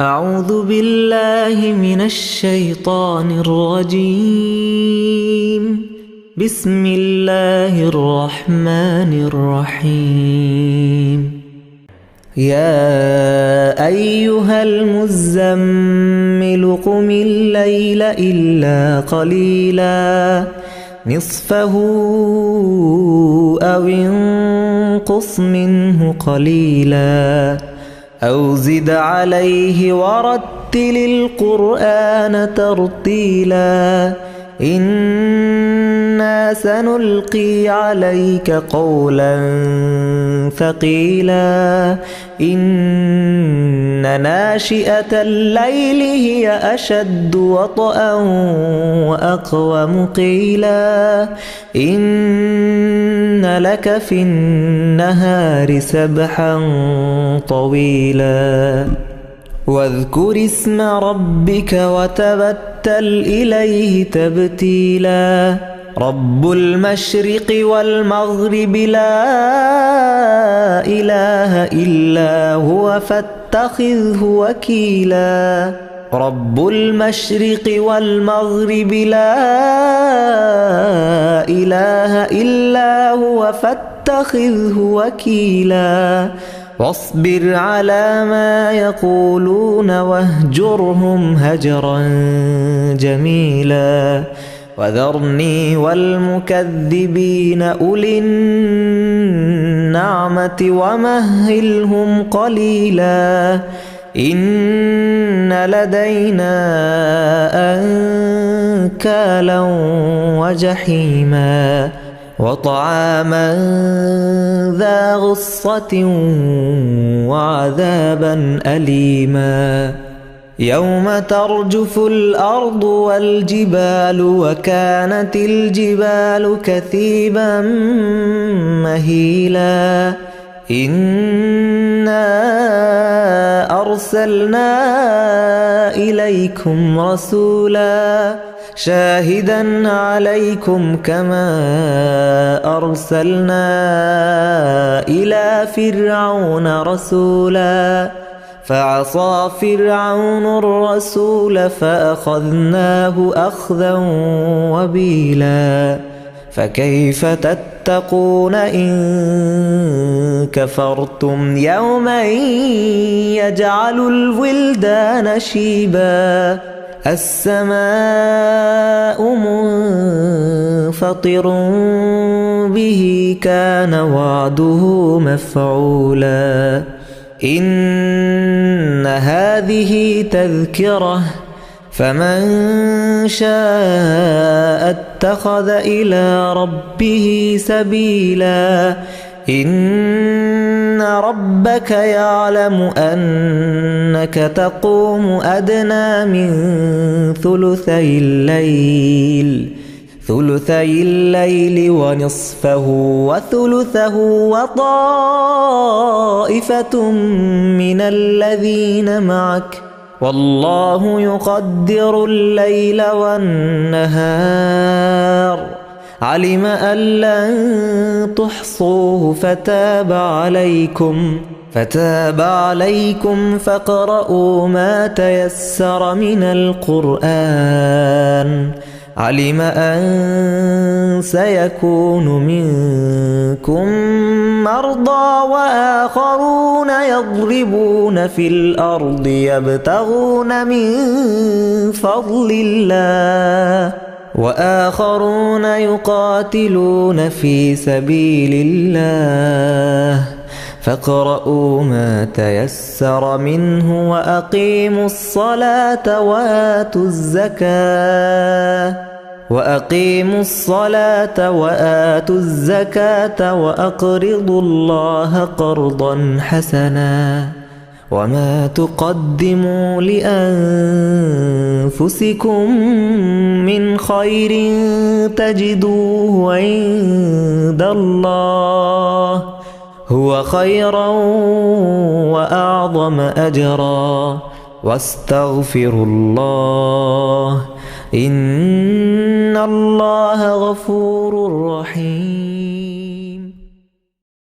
أعوذ بالله من الشيطان الرجيم. بسم الله الرحمن الرحيم. يا أيها المزمل قم الليل إلا قليلا نصفه أو انقص منه قليلا أو زد عليه ورتل القرآن ترتيلا إنا سنلقي عليك قولا ثقيلا إن ناشئة الليل هي أشد وطئا وأقوم قيلا إن لك في النهار سبحا طويلا واذكر اسم ربك وتبتل إليه تبتيلا رب المشرق والمغرب لا إله إلا هو فاتخذه وكيلا رب المشرق والمغرب لا إله إلا هو فاتخذه وكيلا واصبر على ما يقولون واهجرهم هجرا جميلا وذرني والمكذبين أولي النعمة ومهلهم قليلا إن لدينا أنكالا وجحيما وطعاما ذا غصة وعذابا أليما يوم ترجف الأرض والجبال وكانت الجبال كثيبا مهيلا إنا أرسلنا إليكم رسولا شاهدا عليكم كما أرسلنا إلى فرعون رسولا فعصى فرعون الرسول فأخذناه أخذا وبيلا فكيف تتقون إن كفرتم يوما يجعل الولدان شيبا السماء منفطر به كان وعده مفعولا إن هذه تذكرة فمن شاء اتخذ إلى ربه سبيلا إن ربك يعلم أنك تقوم أدنى من ثلثي الليل ونصفه وثلثه وطائفة من الذين معك والله يقدر الليل والنهار علم أن لن تحصوه فتاب عليكم فاقرؤوا ما تيسر من القرآن علم أن سيكون منكم مرضى وآخرون يضربون في الأرض يبتغون من فضل الله وآخرون يقاتلون في سبيل الله فاقرؤوا ما تيسر منه وأقيموا الصلاة وآتوا الزكاة وأقرضوا الله قرضا حسنا وما تقدموا لأنفسكم من خير تجدوه عند الله هو خيرا وأعظم أجرا واستغفروا الله إن الله غفور رحيم.